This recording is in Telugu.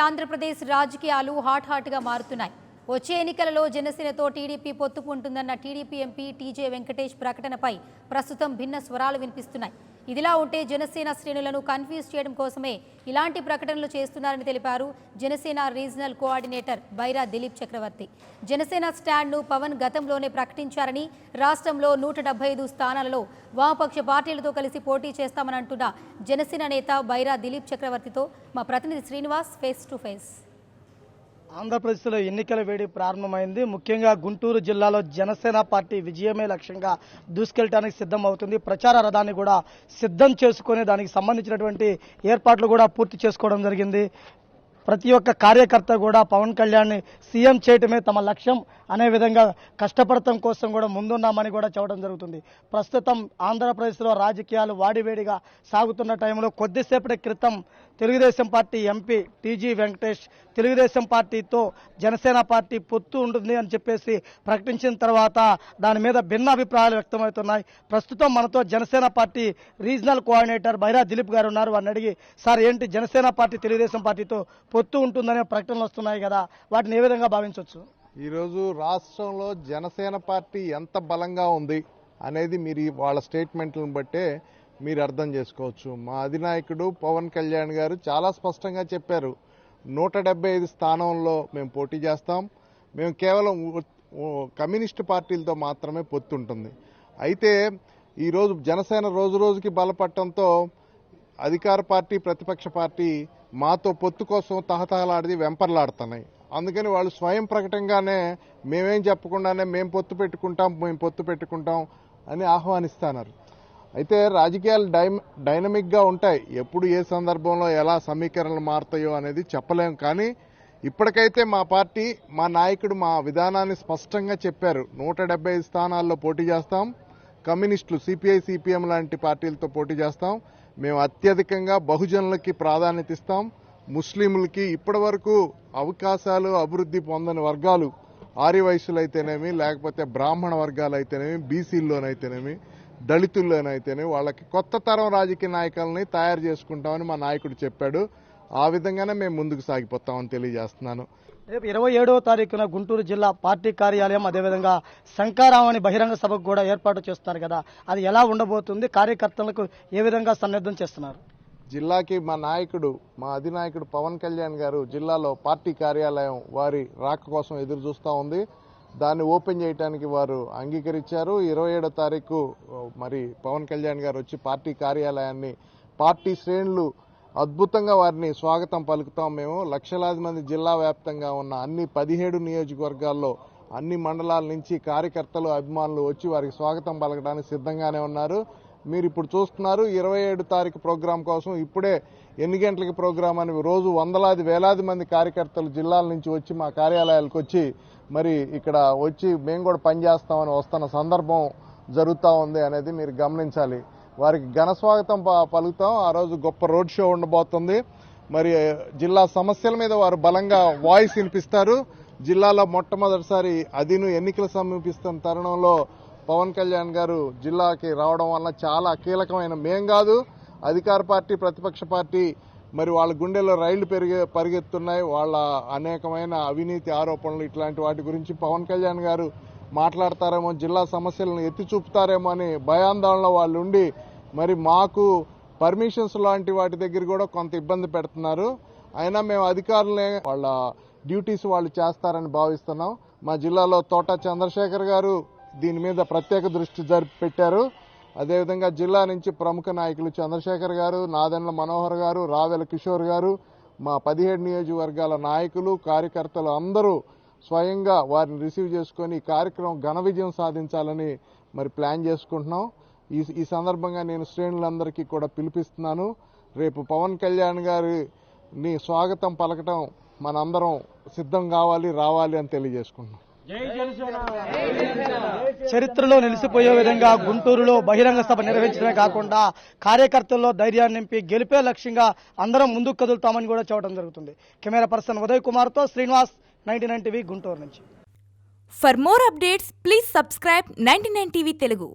ఆంధ్రప్రదేశ్ రాజకీయాలు హాట్గా మారుతున్నాయి. వచ్చే ఎన్నికలలో జనసేనతో టీడీపీ పొత్తుకుంటుందన్న టీడీపీ ఎంపీ టీజే వెంకటేష్ ప్రకటనపై ప్రస్తుతం భిన్న స్వరాలు వినిపిస్తున్నాయి. ఇదిలా ఉంటే జనసేన శ్రేణులను కన్ఫ్యూజ్ చేయడం కోసమే ఇలాంటి ప్రకటనలు చేస్తున్నారని తెలిపారు జనసేన రీజనల్ కోఆర్డినేటర్ బైరా దిలీప్ చక్రవర్తి. జనసేన స్టాండ్ను పవన్ గతంలోనే ప్రకటించారని, రాష్ట్రంలో 175 స్థానాలలో వామపక్ష పార్టీలతో కలిసి పోటీ చేస్తామని అంటున్న జనసేన నేత బైరా దిలీప్ చక్రవర్తితో మా ప్రతినిధి శ్రీనివాస్ ఫేస్ టు ఫేస్. ఆంధ్రప్రదేశ్లో ఎన్నికల వేడి ప్రారంభమైంది. ముఖ్యంగా గుంటూరు జిల్లాలో జనసేన పార్టీ విజయమే లక్ష్యంగా దూసుకెళ్ళడానికి సిద్ధం అవుతుంది. ప్రచార రథాన్ని కూడా సిద్ధం చేసుకుని దానికి సంబంధించినటువంటి ఏర్పాట్లు కూడా పూర్తి చేసుకోవడం జరిగింది. ప్రతి ఒక్క కార్యకర్త కూడా పవన్ కళ్యాణ్ని సీఎం చేయటమే తమ లక్ష్యం అనే విధంగా కష్టపడటం కోసం కూడా ముందున్నామని కూడా చెప్పడం జరుగుతుంది. ప్రస్తుతం ఆంధ్రప్రదేశ్లో రాజకీయాలు వాడివేడిగా సాగుతున్న టైంలో కొద్దిసేపటి క్రితం Telugu Desam party MP TG Venkatesh Telugu Desam పార్టీతో జనసేన పార్టీ పొత్తు ఉంటుంది అని చెప్పేసి ప్రకటించిన తర్వాత దాని మీద భిన్న అభిప్రాయాలు వ్యక్తమవుతున్నాయి. ప్రస్తుతం మనతో Janasena party regional coordinator Baira Dilip గారు ఉన్నారు. వారిని అడిగి, సార్ ఏంటి జనసేన పార్టీ తెలుగుదేశం పార్టీతో పొత్తు ఉంటుందనే ప్రకటనలు వస్తున్నాయి కదా, వాటిని ఏ విధంగా భావించవచ్చు? ఈరోజు రాష్ట్రంలో జనసేన పార్టీ ఎంత బలంగా ఉంది అనేది మీరు వాళ్ళ స్టేట్మెంట్లను బట్టే మీరు అర్థం చేసుకోవచ్చు. మా అధినాయకుడు పవన్ కళ్యాణ్ గారు చాలా స్పష్టంగా చెప్పారు, 175 స్థానంలో మేము పోటీ చేస్తాం, మేము కేవలం కమ్యూనిస్టు పార్టీలతో మాత్రమే పొత్తు ఉంటుంది. అయితే ఈరోజు జనసేన రోజు రోజుకి బలపడటంతో అధికార పార్టీ ప్రతిపక్ష పార్టీ మాతో పొత్తు కోసం తహతహలాడి వెంపర్లాడుతున్నాయి. అందుకని వాళ్ళు స్వయం ప్రకటనగానే మేమేం చెప్పకుండానే మేము పొత్తు పెట్టుకుంటాం అని ఆహ్వానిస్తున్నారు. అయితే రాజకీయాలు డైనమిక్గా ఉంటాయి. ఎప్పుడు ఏ సందర్భంలో ఎలా సమీకరణలు మారుతాయో అనేది చెప్పలేం. కానీ ఇప్పటికైతే మా పార్టీ, మా నాయకుడు మా విధానాన్ని స్పష్టంగా చెప్పారు. 175 స్థానాల్లో పోటీ చేస్తాం, కమ్యూనిస్టులు సిపిఐ సిపిఎం లాంటి పార్టీలతో పోటీ చేస్తాం, మేము అత్యధికంగా బహుజనులకి ప్రాధాన్యత ఇస్తాం, ముస్లింలకి ఇప్పటి వరకు అవకాశాలు అభివృద్ధి పొందని వర్గాలు ఆర్యవైశ్యులు అయితేనేమి, లేకపోతే బ్రాహ్మణ వర్గాలు అయితేనేమి, బీసీల్లోనైతేనేమి, దళితుల్లోనైతేనేమి వాళ్ళకి కొత్త తరం రాజకీయ నాయకులని తయారు చేసుకుంటామని మా నాయకుడు చెప్పాడు. ఆ విధంగానే మేము ముందుకు సాగిపోతామని తెలియజేస్తున్నాను. రేపు 27వ తారీఖున గుంటూరు జిల్లా పార్టీ కార్యాలయం, అదేవిధంగా శంకారామని బహిరంగ సభకు కూడా ఏర్పాటు చేస్తున్నారు కదా, అది ఎలా ఉండబోతుంది? కార్యకర్తలకు ఏ విధంగా సన్నద్ధం చేస్తున్నారు? జిల్లాకి మా నాయకుడు, మా అధినాయకుడు పవన్ కళ్యాణ్ గారు జిల్లాలో పార్టీ కార్యాలయం వారి రాక కోసం ఎదురు చూస్తూ ఉంది. దాన్ని ఓపెన్ చేయడానికి వారు అంగీకరించారు. 27వ తారీఖు మరి పవన్ కళ్యాణ్ గారు వచ్చి పార్టీ కార్యాలయాన్ని, పార్టీ శ్రేణులు అద్భుతంగా వారిని స్వాగతం పలుకుతాం. మేము లక్షలాది మంది జిల్లా వ్యాప్తంగా ఉన్న అన్ని 17 నియోజకవర్గాల్లో అన్ని మండలాల నుంచి కార్యకర్తలు, అభిమానులు వచ్చి వారికి స్వాగతం పలకడానికి సిద్ధంగానే ఉన్నారు. మీరు ఇప్పుడు చూస్తున్నారు 27 తారీఖు ప్రోగ్రాం కోసం ఇప్పుడే ఎన్ని గంటలకి ప్రోగ్రాం అని రోజు వందలాది వేలాది మంది కార్యకర్తలు జిల్లాల నుంచి వచ్చి మా కార్యాలయాలకు వచ్చి మరి ఇక్కడ వచ్చి మేము కూడా పనిచేస్తామని వస్తున్న సందర్భం జరుగుతూ ఉంది అనేది మీరు గమనించాలి. వారికి ఘన స్వాగతం పలుకుతాం. ఆ రోజు గొప్ప రోడ్ షో ఉండబోతుంది. మరి జిల్లా సమస్యల మీద వారు బలంగా వాయిస్ వినిపిస్తారు. జిల్లాలో మొట్టమొదటిసారి అదిను ఎన్నికలు సమీపిస్తున్న తరుణంలో పవన్ కళ్యాణ్ గారు జిల్లాకి రావడం వల్ల చాలా కీలకమైన, మేం కాదు అధికార పార్టీ ప్రతిపక్ష పార్టీ మరి వాళ్ళ గుండెల్లో రైళ్లు పరిగెత్తున్నాయి. వాళ్ళ అనేకమైన అవినీతి ఆరోపణలు ఇట్లాంటి వాటి గురించి పవన్ కళ్యాణ్ గారు మాట్లాడతారేమో, జిల్లా సమస్యలను ఎత్తి చూపుతారేమో అని భయాందోళన వాళ్ళు ఉండి మరి మాకు పర్మిషన్స్ లాంటి వాటి దగ్గర కూడా కొంత ఇబ్బంది పెడుతున్నారు. అయినా మేము అధికారులనే వాళ్ళ డ్యూటీస్ వాళ్ళు చేస్తారని భావిస్తున్నాం. మా జిల్లాలో తోట చంద్రశేఖర్ గారు దీని మీద ప్రత్యేక దృష్టి పెట్టారు. అదేవిధంగా జిల్లా నుంచి ప్రముఖ నాయకులు చంద్రశేఖర్ గారు, నాదెండ్ల మనోహర్ గారు, రావెల కిషోర్ గారు, మా 17 నియోజకవర్గాల నాయకులు, కార్యకర్తలు అందరూ స్వయంగా వారిని రిసీవ్ చేసుకుని ఈ కార్యక్రమం ఘన విజయం సాధించాలని మరి ప్లాన్ చేసుకుంటున్నాం. ఈ సందర్భంగా నేను శ్రేణులందరికీ కూడా పిలిపిస్తున్నాను. రేపు పవన్ కళ్యాణ్ గారిని స్వాగతం పలకటం మనందరం సిద్ధం రావాలి అని తెలియజేసుకుంటున్నాం. చరిత్రలో నిలిచిపోయే విధంగా గుంటూరులో బహిరంగ సభ నిర్వహించడమే కాకుండా కార్యకర్తల్లో ధైర్యాన్ని నింపి గెలిపే లక్ష్యంగా అందరం ముందుకు కదులుతామని కూడా చెప్పడం జరుగుతుంది. కెమెరా పర్సన్ ఉదయ్ కుమార్తో శ్రీనివాస్, 99 టీవీ గుంటూరు నుంచి. For more updates, please subscribe 99 TV Telugu.